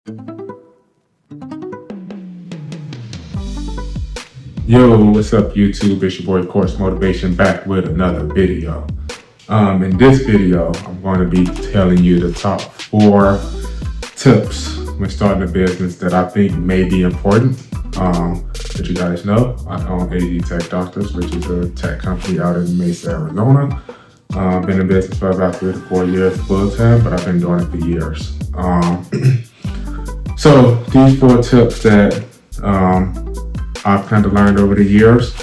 Yo, what's up YouTube? It's your boy Course Motivation back with another video. In this video, I'm going to be telling you the top 4 tips when starting a business that I think may be important. That you guys know, I own AD Tech Doctors, which is a tech company out in Mesa, Arizona. Been in business for about 3 to 4 years full time, but I've been doing it for years. So these 4 tips that I've kind of learned over the years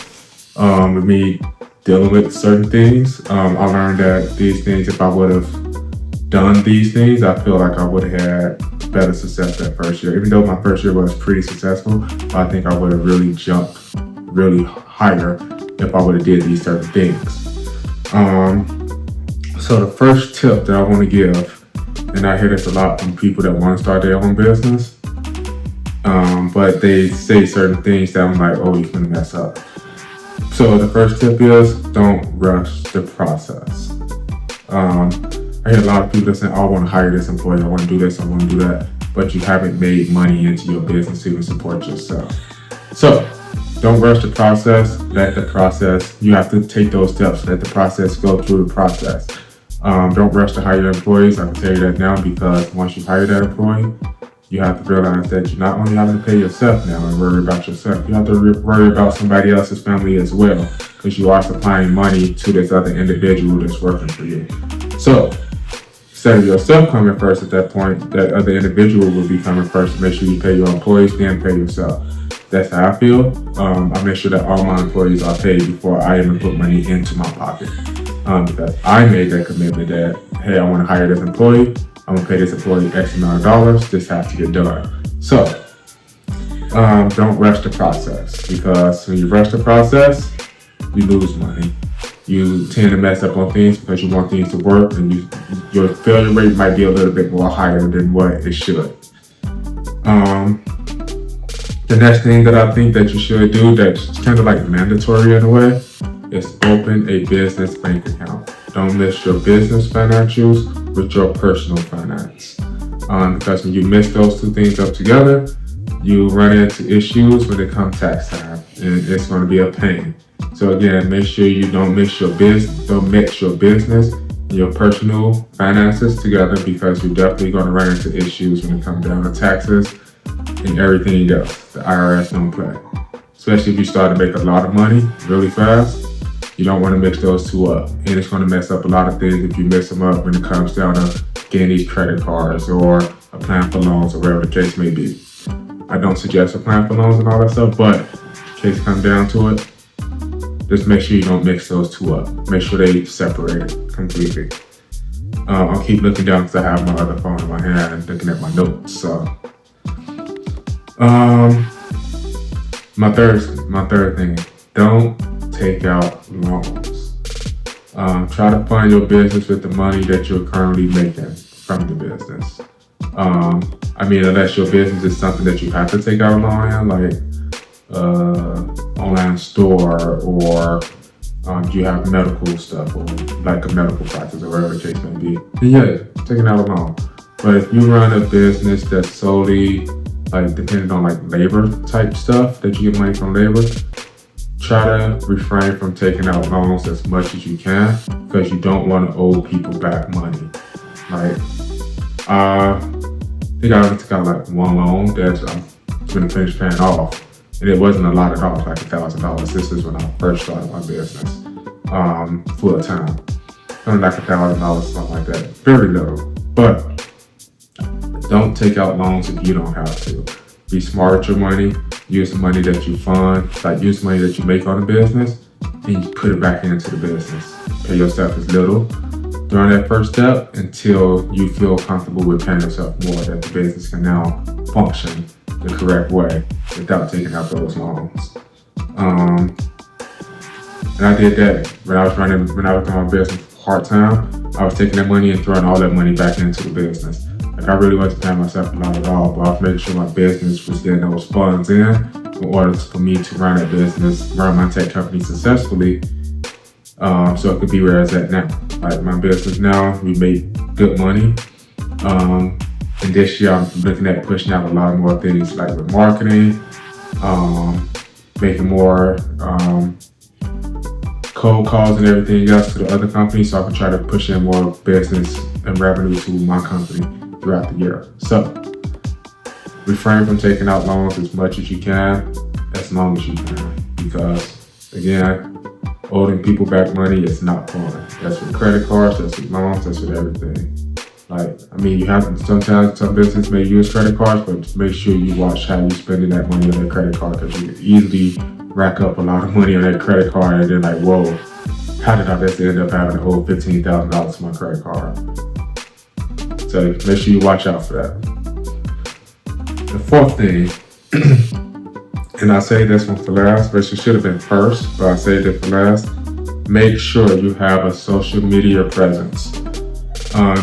with me dealing with certain things. I learned that these things, if I would have done these things, I feel like I would have had better success that first year. Even though my first year was pretty successful, I think I would have really jumped really higher if I would have did these certain things. So the first tip that I want to give, and I hear this a lot from people that want to start their own business, but they say certain things that I'm like, oh, you're gonna mess up. So the first tip is don't rush the process. I hear a lot of people that say, oh, I want to hire this employee, I want to do this, I want to do that, but you haven't made money into your business to even support yourself. So don't rush the process, let the process, you have to take those steps, let the process go through the process. Don't rush to hire your employees, I can tell you that now, because once you hire that employee, you have to realize that you not only have to pay yourself now and worry about yourself, you have to worry about somebody else's family as well, because you are supplying money to this other individual that's working for you. So instead of yourself coming first at that point, that other individual will be coming first. Make sure you pay your employees, then pay yourself. That's how I feel. I make sure that all my employees are paid before I even put money into my pocket. Because I made that commitment that, hey, I want to hire this employee, I'm gonna pay this employee X amount of dollars, this has to get done. So, don't rush the process, because when you rush the process, you lose money. You tend to mess up on things because you want things to work, and your failure rate might be a little bit more higher than what it should. The next thing that I think that you should do, that's kind of like mandatory in a way, is open a business bank account. Don't mix your business financials with your personal finance. Because when you mix those two things up together, you run into issues when it comes tax time, and it's going to be a pain. So again, make sure you don't mix your business and your personal finances together, because you're definitely going to run into issues when it comes down to taxes and everything else. The IRS don't play. Especially if you start to make a lot of money really fast. You don't want to mix those two up, and it's going to mess up a lot of things if you mix them up when it comes down to getting these credit cards or applying for loans or whatever the case may be. I don't suggest applying for loans and all that stuff, but in case it comes down to it, just make sure you don't mix those two up. Make sure they separate it completely. I'll keep looking down because I have my other phone in my hand and looking at my notes. So, my third thing, don't take out loans. Try to fund your business with the money that you're currently making from the business. Unless your business is something that you have to take out a loan in, like online store, or you have medical stuff, or like a medical practice, or whatever the case may be, then yeah, taking out a loan. But if you run a business that's solely like dependent on like labor type stuff, that you get money from labor, try to refrain from taking out loans as much as you can, because you don't want to owe people back money. Like, I think I only took out like one loan that I'm gonna finish paying off, and it wasn't a lot at all, like $1,000. This is when I first started my business, full time. Only like $1,000, something like that. Very little, but don't take out loans if you don't have to. Be smart with your money. Use the money that you fund, like use the money that you make on the business, and you put it back into the business. Pay yourself as little during that first step until you feel comfortable with paying yourself more, that the business can now function the correct way without taking out those loans. And I did that when I was doing my business part-time. I was taking that money and throwing all that money back into the business. Like, I really wasn't paying myself a lot at all, but I was making sure my business was getting those funds in order for me to run that business, run my tech company successfully, so it could be where it's at now. Like, my business now, we make good money. And this year, I'm looking at pushing out a lot more things like with marketing, making more cold calls and everything else to the other companies, so I can try to push in more business and revenue to my company throughout the year. So refrain from taking out loans as much as you can, as long as you can, because again, owing people back money is not fun. That's with credit cards, that's with loans, that's with everything. Like, I mean, you have sometimes some business may use credit cards, but make sure you watch how you're spending that money on that credit card, because you can easily rack up a lot of money on that credit card and then like, whoa, how did I just end up having to owe $15,000 for my credit card? So make sure you watch out for that. The fourth thing, and I say this one for last, but it should have been first, but I saved it for last. Make sure you have a social media presence.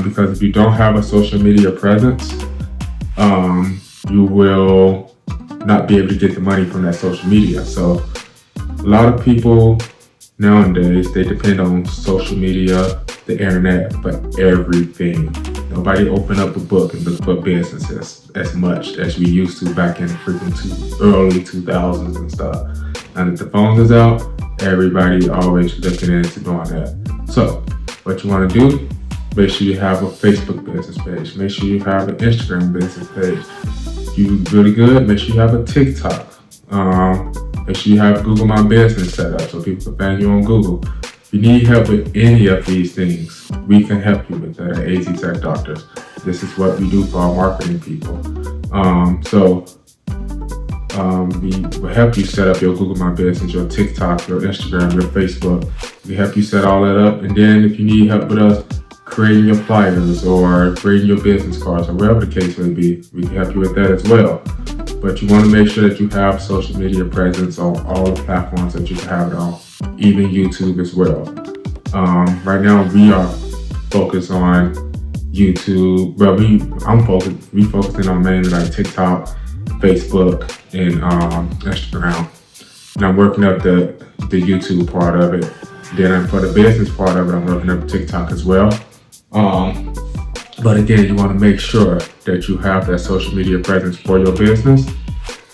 Because if you don't have a social media presence, you will not be able to get the money from that social media. So a lot of people nowadays, they depend on social media, the internet, for everything. Nobody open up a book and look for businesses as much as we used to back in the early 2000s and stuff. And if the phones is out, everybody always looking into doing that. So what you want to do, make sure you have a Facebook business page. Make sure you have an Instagram business page. If you're really good, make sure you have a TikTok. Make sure you have Google My Business set up so people can find you on Google. If you need help with any of these things, we can help you with that at AZ Tech Doctors. This is what we do for our marketing people. We will help you set up your Google My Business, your TikTok, your Instagram, your Facebook. We help you set all that up. And then if you need help with us creating your flyers or creating your business cards or whatever the case may be, we can help you with that as well. But you want to make sure that you have social media presence on all the platforms that you can have it on, even YouTube as well. Right now we are focused on YouTube. Well, we focusing on mainly like TikTok, Facebook, and Instagram. And I'm working up the YouTube part of it. Then for the business part of it, I'm working up TikTok as well. But again, you want to make sure that you have that social media presence for your business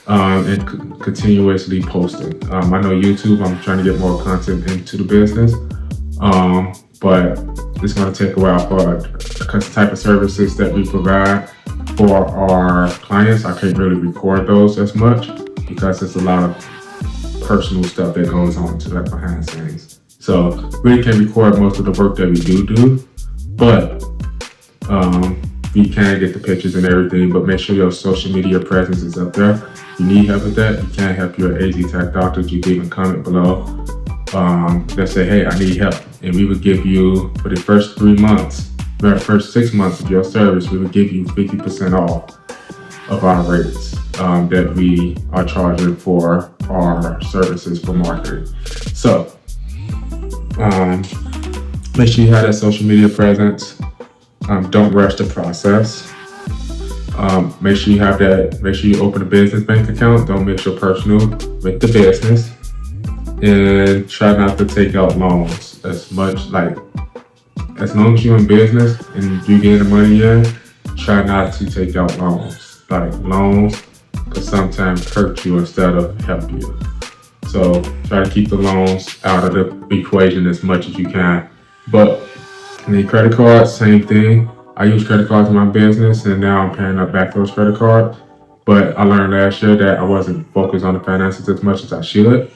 and continuously posting. I know YouTube, I'm trying to get more content into the business, but it's going to take a while for the type of services that we provide for our clients. I can't really record those as much because there's a lot of personal stuff that goes on to that behind the scenes. So really can't record most of the work that we do, but we can get the pictures and everything, but make sure your social media presence is up there. If you need help with that, you can help you at AZ Tech Doctors. You can even comment below. Let's say, hey, I need help. And we would give you, for the first 3 months, the first 6 months of your service, we would give you 50% off of our rates that we are charging for our services for marketing. So, make sure you have that social media presence. Don't rush the process. Make sure you have that. Make sure you open a business bank account. Don't mix your personal with the business. And try not to take out loans as much. Like, as long as you're in business and you get the money in, try not to take out loans. Like, loans could sometimes hurt you instead of help you. So try to keep the loans out of the equation as much as you can. But the credit cards, same thing. I use credit cards in my business, and now I'm paying up back those credit cards. But I learned last year that I wasn't focused on the finances as much as I should.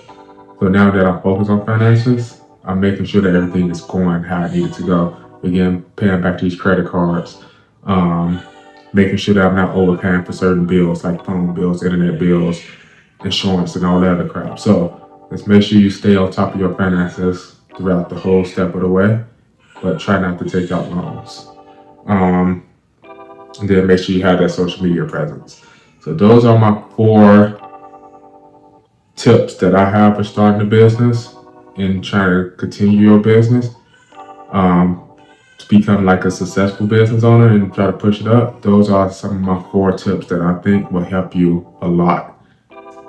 So now that I'm focused on finances, I'm making sure that everything is going how it needed to go. Again, paying back these credit cards, making sure that I'm not overpaying for certain bills like phone bills, internet bills, insurance, and all that other crap. So let's make sure you stay on top of your finances throughout the whole step of the way, but try not to take out loans. And then make sure you have that social media presence. So those are my 4 tips that I have for starting a business and trying to continue your business. To become like a successful business owner and try to push it up. Those are some of my 4 tips that I think will help you a lot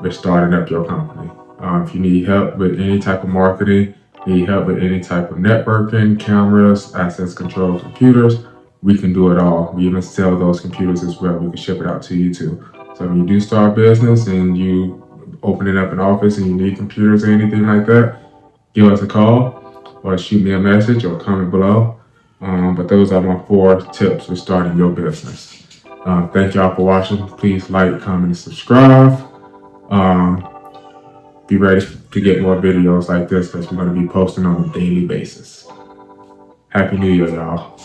with starting up your company. If you need help with any type of marketing, need help with any type of networking, cameras, access control computers, we can do it all. We even sell those computers as well. We can ship it out to you too. So if you do start a business and you opening up an office and you need computers or anything like that, give us a call or shoot me a message or comment below. But those are my 4 tips for starting your business. Thank y'all for watching. Please like, comment, and subscribe. Be ready to get more videos like this because we're going to be posting on a daily basis. Happy New Year, y'all.